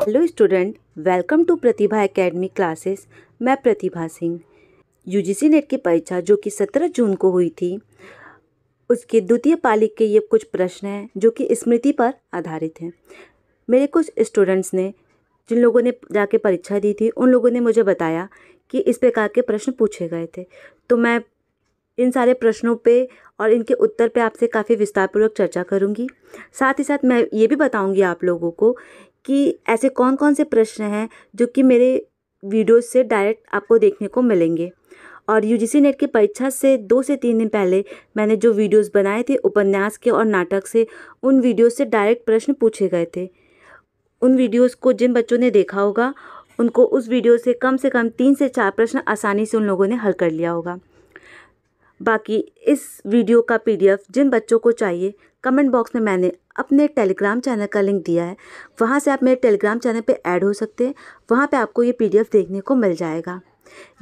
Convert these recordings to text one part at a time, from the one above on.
Hello student, welcome to Pratibha Academy Classes. मैं Pratibha Singh. UGC net की परीक्षा जो कि 17 जून को हुई थी, उसके द्वितीय पाली के ये कुछ प्रश्न हैं जो कि स्मृति पर आधारित हैं। मेरे कुछ स्टूडेंट्स ने, जिन लोगों ने जाके परीक्षा दी थी, उन लोगों ने मुझे बताया कि इस प्रकार के प्रश्न पूछे गए थे। तो मैं इन सारे प्रश्नों पे और इनके उत्तर पे आपसे काफ़ी विस्तारपूर्वक चर्चा करूंगी। साथ ही साथ मैं ये भी बताऊंगी आप लोगों को कि ऐसे कौन कौन से प्रश्न हैं जो कि मेरे वीडियोस से डायरेक्ट आपको देखने को मिलेंगे। और यूजीसी नेट की परीक्षा से 2 से 3 दिन पहले मैंने जो वीडियोस बनाए थे उपन्यास के और नाटक से, उन वीडियोस से डायरेक्ट प्रश्न पूछे गए थे। उन वीडियोस को जिन बच्चों ने देखा होगा, उनको उस वीडियो से कम 3 से 4 प्रश्न आसानी से उन लोगों ने हल कर लिया होगा। बाकी इस वीडियो का पीडीएफ जिन बच्चों को चाहिए, कमेंट बॉक्स में मैंने अपने टेलीग्राम चैनल का लिंक दिया है, वहाँ से आप मेरे टेलीग्राम चैनल पे ऐड हो सकते हैं। वहाँ पे आपको ये पीडीएफ देखने को मिल जाएगा।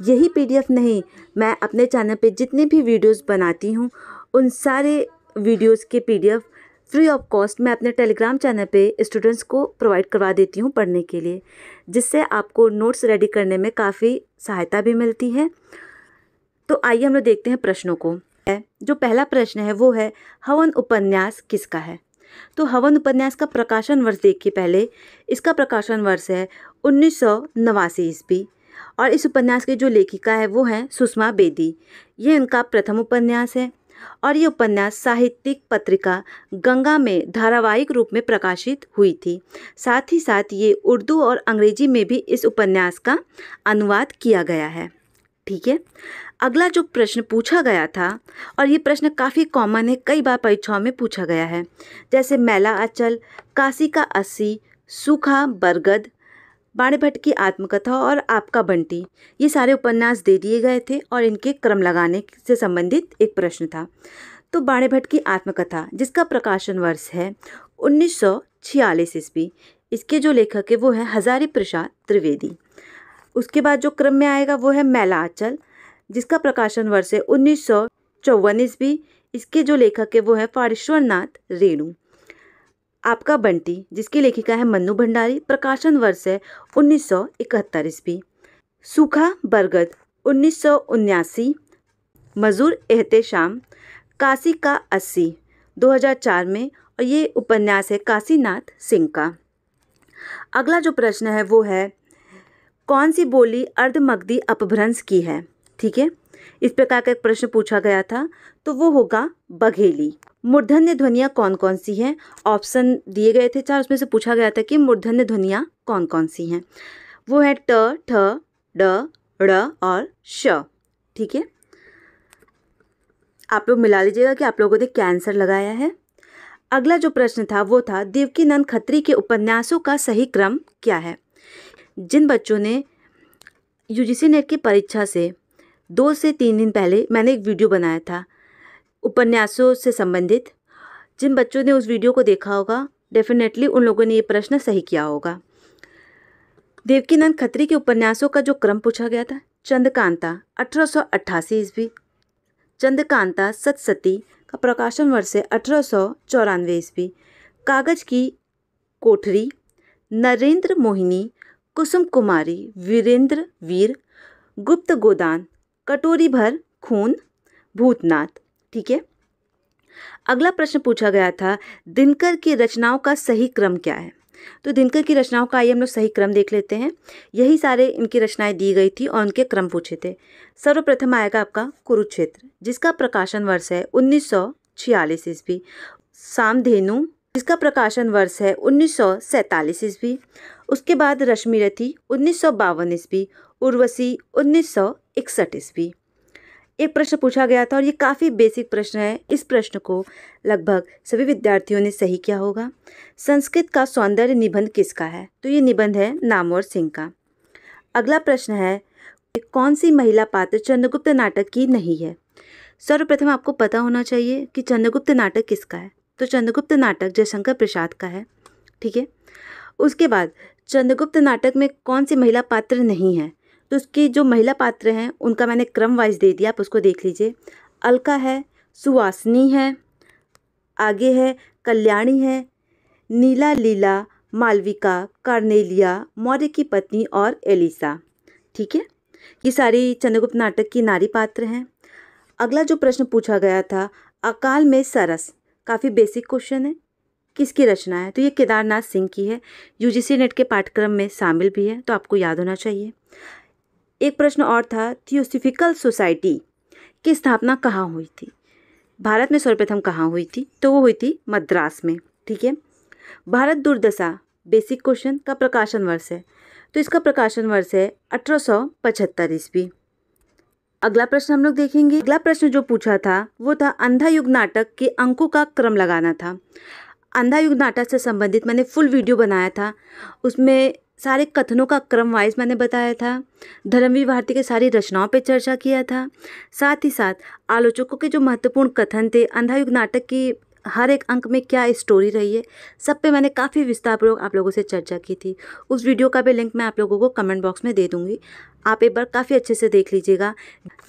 यही पीडीएफ नहीं, मैं अपने चैनल पे जितने भी वीडियोस बनाती हूँ, उन सारे वीडियोस के पीडीएफ फ्री ऑफ कॉस्ट मैं अपने टेलीग्राम चैनल पे स्टूडेंट्स को प्रोवाइड करवा देती हूँ पढ़ने के लिए, जिससे आपको नोट्स रेडी करने में काफ़ी सहायता भी मिलती है। तो आइए हम लोग देखते हैं प्रश्नों को। जो पहला प्रश्न है वो है, हवन उपन्यास किसका है। तो हवन उपन्यास का प्रकाशन वर्ष देखिए। पहले इसका प्रकाशन वर्ष है 1989 ईस्वी और इस उपन्यास की जो लेखिका है वो है सुषमा बेदी। ये उनका प्रथम उपन्यास है और ये उपन्यास साहित्यिक पत्रिका गंगा में धारावाहिक रूप में प्रकाशित हुई थी। साथ ही साथ ये उर्दू और अंग्रेजी में भी इस उपन्यास का अनुवाद किया गया है। ठीक है, अगला जो प्रश्न पूछा गया था, और ये प्रश्न काफ़ी कॉमन है, कई बार परीक्षाओं में पूछा गया है, जैसे मैला आंचल, काशी का अस्सी, सूखा बरगद, बाणे भट्ट की आत्मकथा और आपका बंटी, ये सारे उपन्यास दे दिए गए थे और इनके क्रम लगाने से संबंधित एक प्रश्न था। तो बाणे भट्ट की आत्मकथा, जिसका प्रकाशन वर्ष है 1946 ईस्वी, इसके जो लेखक है वो है हजारी प्रसाद त्रिवेदी। उसके बाद जो क्रम में आएगा वो है मैला आंचल, जिसका प्रकाशन वर्ष है 1954 ईस्वी, इसके जो लेखक है वो है फाड़ेश्वर नाथ रेणु। आपका बंटी, जिसकी लेखिका है मन्नू भंडारी, प्रकाशन वर्ष है 1971 ईस्वी। सूखा बरगद 1979, मजूर एहतेशाम, काशी का अस्सी 2004 में, और ये उपन्यास है काशीनाथ सिंह का। अगला जो प्रश्न है वो है, कौन सी बोली अर्धमगधी अपभ्रंश की है। ठीक है, इस प्रकार का एक प्रश्न पूछा गया था, तो वो होगा बघेली। मूर्धन्य ध्वनियाँ कौन कौन सी हैं। ऑप्शन दिए गए थे 4, उसमें से पूछा गया था कि मूर्धन्य ध्वनियाँ कौन कौन सी हैं। वो है ट, ठ, ड, ड़ और श। ठीक है, आप लोग मिला लीजिएगा कि आप लोगों ने क्या आंसर लगाया है। अगला जो प्रश्न था वो था, देवकीनंद खत्री के उपन्यासों का सही क्रम क्या है। जिन बच्चों ने यूजीसी नेट की परीक्षा से 2 से 3 दिन पहले मैंने एक वीडियो बनाया था उपन्यासों से संबंधित, जिन बच्चों ने उस वीडियो को देखा होगा, डेफिनेटली उन लोगों ने ये प्रश्न सही किया होगा। देवकीनंद खत्री के उपन्यासों का जो क्रम पूछा गया था, चंद्रकांता 1888 ईस्वी, चंद्रकांता सतसती का प्रकाशन वर्ष है 1894 ईस्वी, कागज की कोठरी, नरेंद्र मोहिनी, कुसुम कुमारी, वीरेंद्र वीर, गुप्त गोदान, कटोरी भर खून, भूतनाथ। ठीक है, अगला प्रश्न पूछा गया था, दिनकर की रचनाओं का सही क्रम क्या है। तो दिनकर की रचनाओं का आइए हम लोग सही क्रम देख लेते हैं। यही सारे इनकी रचनाएं दी गई थी और उनके क्रम पूछे थे। सर्वप्रथम आएगा आपका कुरुक्षेत्र, जिसका प्रकाशन वर्ष है 1946 ईस्वी। सामधेनु, जिसका प्रकाशन वर्ष है 1947 ईस्वी। उसके बाद रश्मिरथी 1952 ईस्वी, उर्वशी 1961 ईस्वी। एक प्रश्न पूछा गया था और ये काफ़ी बेसिक प्रश्न है। इस प्रश्न को लगभग सभी विद्यार्थियों ने सही किया होगा। संस्कृत का सौंदर्य निबंध किसका है। तो ये निबंध है नामवर सिंह का। अगला प्रश्न है, कौन सी महिला पात्र चंद्रगुप्त नाटक की नहीं है। सर्वप्रथम आपको पता होना चाहिए कि चंद्रगुप्त नाटक किसका है। तो चंद्रगुप्त नाटक जयशंकर प्रसाद का है। ठीक है, उसके बाद चंद्रगुप्त नाटक में कौन सी महिला पात्र नहीं है। तो उसकी जो महिला पात्र हैं उनका मैंने क्रम वाइज दे दिया, आप उसको देख लीजिए। अलका है, सुवासिनी है, आगे है कल्याणी है, नीला लीला, मालविका, कार्नेलिया, मौर्य की पत्नी और एलिसा। ठीक है, ये सारी चंद्रगुप्त नाटक की नारी पात्र हैं। अगला जो प्रश्न पूछा गया था, अकाल में सरस, काफ़ी बेसिक क्वेश्चन है। किसकी रचना है? तो ये केदारनाथ सिंह की है। यूजीसी नेट के पाठ्यक्रम में शामिल भी है, तो आपको याद होना चाहिए। एक प्रश्न और था, थियोसॉफिकल सोसाइटी की स्थापना कहाँ हुई थी? भारत में सर्वप्रथम कहाँ हुई थी? तो वो हुई थी मद्रास में। ठीक है, भारत दुर्दशा, बेसिक क्वेश्चन, का प्रकाशन वर्ष है? तो इसका प्रकाशन वर्ष है 1875 ईस्वी। अगला प्रश्न हम लोग देखेंगे। अगला प्रश्न जो पूछा था वो था, अंधा युग नाटक के अंकों का क्रम लगाना था। अंधा युग नाटक से संबंधित मैंने फुल वीडियो बनाया था, उसमें सारे कथनों का क्रम वाइज मैंने बताया था। धर्मवीर भारती के सारी रचनाओं पे चर्चा किया था। साथ ही साथ आलोचकों के जो महत्वपूर्ण कथन थे, अंधा युग नाटक की हर एक अंक में क्या स्टोरी रही है, सब पे मैंने काफ़ी विस्तारपूर्वक आप लोगों से चर्चा की थी। उस वीडियो का भी लिंक मैं आप लोगों को कमेंट बॉक्स में दे दूँगी, आप एक बार काफ़ी अच्छे से देख लीजिएगा।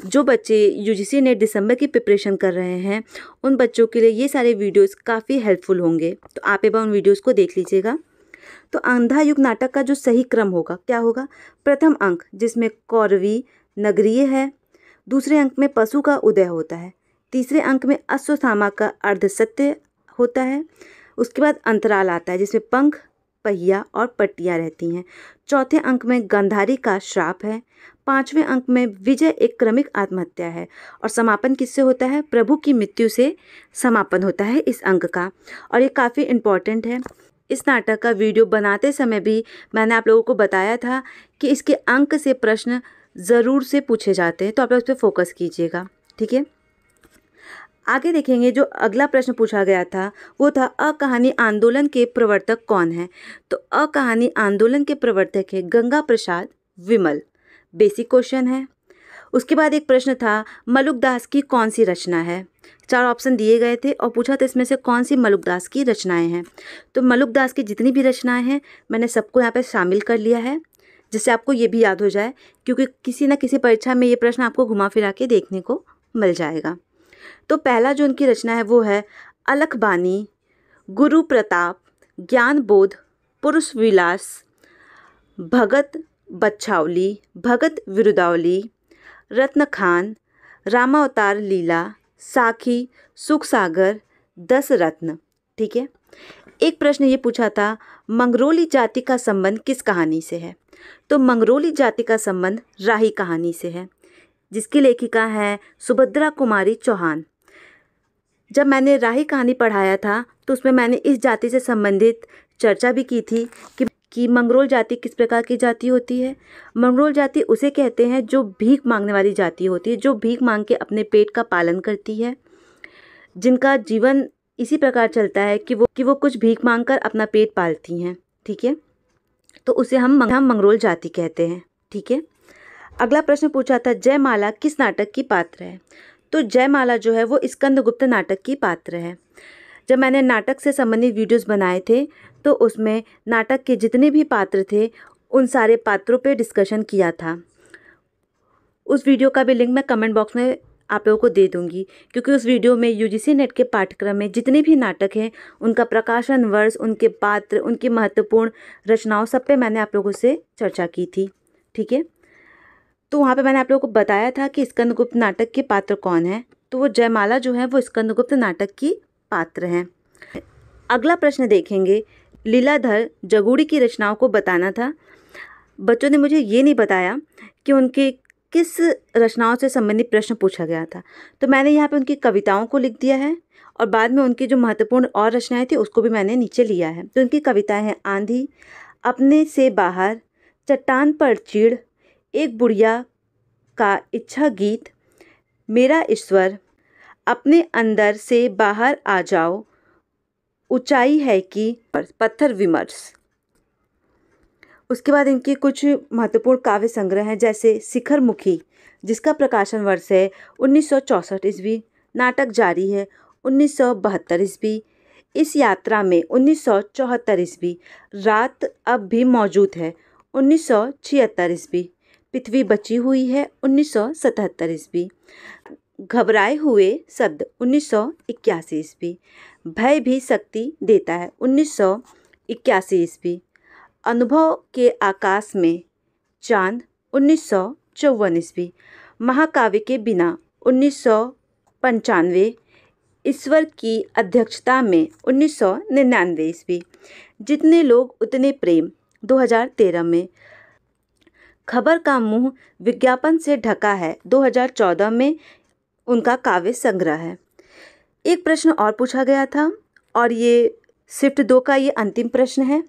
जो बच्चे यूजीसी नेट दिसंबर की प्रिपरेशन कर रहे हैं, उन बच्चों के लिए ये सारे वीडियोस काफ़ी हेल्पफुल होंगे, तो आप एक बार उन वीडियोस को देख लीजिएगा। तो अंधा युग नाटक का जो सही क्रम होगा क्या होगा? प्रथम अंक जिसमें कौरवी नगरीय है, दूसरे अंक में पशु का उदय होता है, तीसरे अंक में अश्वत्थामा का अर्धसत्य होता है, उसके बाद अंतराल आता है जिसमें पंख, पहिया और पट्टियाँ रहती हैं, चौथे अंक में गंधारी का श्राप है, पांचवें अंक में विजय एक क्रमिक आत्महत्या है, और समापन किससे होता है? प्रभु की मृत्यु से समापन होता है इस अंक का। और ये काफ़ी इम्पॉर्टेंट है। इस नाटक का वीडियो बनाते समय भी मैंने आप लोगों को बताया था कि इसके अंक से प्रश्न ज़रूर से पूछे जाते हैं, तो आप लोग इस पर फोकस कीजिएगा। ठीक है, आगे देखेंगे। जो अगला प्रश्न पूछा गया था वो था, अकहानी आंदोलन के प्रवर्तक कौन है? तो अकहानी आंदोलन के प्रवर्तक है गंगा प्रसाद विमल। बेसिक क्वेश्चन है। उसके बाद एक प्रश्न था, मलुकदास की कौन सी रचना है? 4 ऑप्शन दिए गए थे और पूछा था इसमें से कौन सी मलुकदास की रचनाएं हैं। तो मलुकदास की जितनी भी रचनाएं हैं मैंने सबको यहाँ पे शामिल कर लिया है, जिससे आपको ये भी याद हो जाए, क्योंकि किसी न किसी परीक्षा में ये प्रश्न आपको घुमा फिरा के देखने को मिल जाएगा। तो पहला जो उनकी रचना है वो है अलखबानी, गुरु प्रताप, ज्ञान बोध, पुरुष विलास, भगत बच्छावली, भगत विरुदावली, रत्न खान, रामावतार लीला, साखी, सुख सागर, 10 रत्न। ठीक है, एक प्रश्न ये पूछा था, मंगरोली जाति का संबंध किस कहानी से है? तो मंगरोली जाति का संबंध राही कहानी से है, जिसकी लेखिका है सुभद्रा कुमारी चौहान। जब मैंने राही कहानी पढ़ाया था तो उसमें मैंने इस जाति से संबंधित चर्चा भी की थी कि मंगरोल जाति किस प्रकार की जाति होती है। मंगरोल जाति उसे कहते हैं जो भीख मांगने वाली जाति होती है, जो भीख मांग के अपने पेट का पालन करती है, जिनका जीवन इसी प्रकार चलता है कि वो कुछ भीख मांगकर अपना पेट पालती हैं। ठीक है, तो उसे हम मंगरोल जाति कहते हैं। ठीक है, अगला प्रश्न पूछा था, जयमाला किस नाटक की पात्र है? तो जयमाला जो है वो स्कंदगुप्त नाटक की पात्र है। जब मैंने नाटक से संबंधित वीडियोस बनाए थे तो उसमें नाटक के जितने भी पात्र थे उन सारे पात्रों पे डिस्कशन किया था। उस वीडियो का भी लिंक मैं कमेंट बॉक्स में आप लोगों को दे दूंगी, क्योंकि उस वीडियो में यूजीसी नेट के पाठ्यक्रम में जितने भी नाटक हैं उनका प्रकाशन वर्ष, उनके पात्र, उनकी महत्वपूर्ण रचनाओं सब पे मैंने आप लोगों से चर्चा की थी। ठीक है, तो वहाँ पे मैंने आप लोगों को बताया था कि स्कंदगुप्त नाटक के पात्र कौन है। तो वो जयमाला जो है वो स्कंदगुप्त नाटक की पात्र हैं। अगला प्रश्न देखेंगे, लीलाधर जगूड़ी की रचनाओं को बताना था। बच्चों ने मुझे ये नहीं बताया कि उनके किस रचनाओं से संबंधित प्रश्न पूछा गया था, तो मैंने यहाँ पे उनकी कविताओं को लिख दिया है और बाद में उनकी जो महत्वपूर्ण और रचनाएं थी उसको भी मैंने नीचे लिया है। तो उनकी कविताएं हैं, आंधी, अपने से बाहर, चट्टान पर चीड़, एक बुढ़िया का इच्छा गीत, मेरा ईश्वर, अपने अंदर से बाहर आ जाओ, ऊंचाई है कि पत्थर विमर्श। उसके बाद इनके कुछ महत्वपूर्ण काव्य संग्रह हैं, जैसे शिखर मुखी जिसका प्रकाशन वर्ष है 1964 ईस्वी, नाटक जारी है 1972 ईस्वी, इस यात्रा में 1974 ईस्वी, रात अब भी मौजूद है 1976 ईस्वी, पृथ्वी बची हुई है 1977 ईस्वी, घबराए हुए शब्द 1981 ईस्वी, भय भी शक्ति देता है 1983 1981 ईस्वी। अनुभव के आकाश में चांद 1954 ईस्वी। महाकाव्य के बिना 1995। ईश्वर की अध्यक्षता में 1999 ईस्वी। जितने लोग उतने प्रेम 2013 में। खबर का मुंह विज्ञापन से ढका है 2014 में उनका काव्य संग्रह है। एक प्रश्न और पूछा गया था और ये शिफ्ट 2 का ये अंतिम प्रश्न है।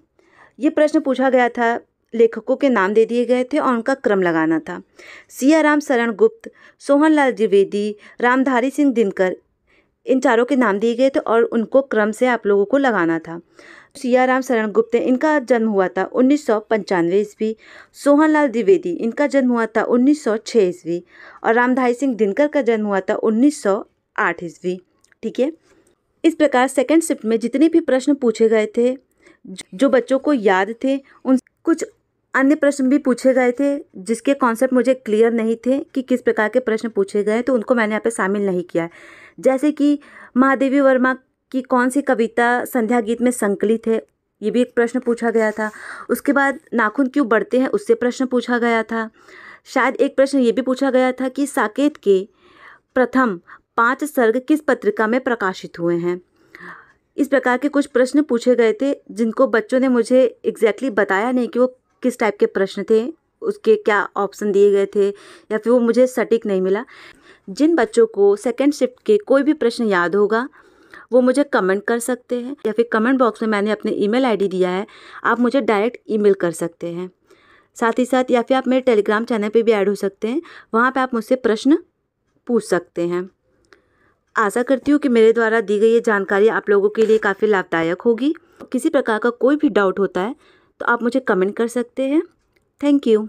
ये प्रश्न पूछा गया था, लेखकों के नाम दे दिए गए थे और उनका क्रम लगाना था। सियाराम शरण गुप्त, सोहनलाल द्विवेदी, रामधारी सिंह दिनकर, इन चारों के नाम दिए गए थे और उनको क्रम से आप लोगों को लगाना था। सियाराम शरण गुप्त, इनका जन्म हुआ था 1995 ईस्वी। सोहनलाल द्विवेदी, इनका जन्म हुआ था 1906 ईस्वी और रामधारी सिंह दिनकर का जन्म हुआ था 1908 ईस्वी। ठीक है। इस प्रकार सेकंड शिफ्ट में जितने भी प्रश्न पूछे गए थे, जो बच्चों को याद थे, उन कुछ अन्य प्रश्न भी पूछे गए थे जिसके कॉन्सेप्ट मुझे क्लियर नहीं थे कि किस प्रकार के प्रश्न पूछे गए, तो उनको मैंने यहाँ पे शामिल नहीं किया है। जैसे कि महादेवी वर्मा की कौन सी कविता संध्या गीत में संकलित है, ये भी एक प्रश्न पूछा गया था। उसके बाद नाखून क्यों बढ़ते हैं, उससे प्रश्न पूछा गया था। शायद एक प्रश्न ये भी पूछा गया था कि साकेत के प्रथम 5 सर्ग किस पत्रिका में प्रकाशित हुए हैं। इस प्रकार के कुछ प्रश्न पूछे गए थे जिनको बच्चों ने मुझे एग्जैक्टली बताया नहीं कि वो किस टाइप के प्रश्न थे, उसके क्या ऑप्शन दिए गए थे या फिर वो मुझे सटीक नहीं मिला। जिन बच्चों को सेकंड शिफ्ट के कोई भी प्रश्न याद होगा वो मुझे कमेंट कर सकते हैं या फिर कमेंट बॉक्स में मैंने अपने ईमेल आईडी दिया है, आप मुझे डायरेक्ट ईमेल कर सकते हैं। साथ ही साथ या फिर आप मेरे टेलीग्राम चैनल पे भी ऐड हो सकते हैं, वहाँ पे आप मुझसे प्रश्न पूछ सकते हैं। आशा करती हूँ कि मेरे द्वारा दी गई ये जानकारी आप लोगों के लिए काफ़ी लाभदायक होगी। किसी प्रकार का कोई भी डाउट होता है तो आप मुझे कमेंट कर सकते हैं। Thank you.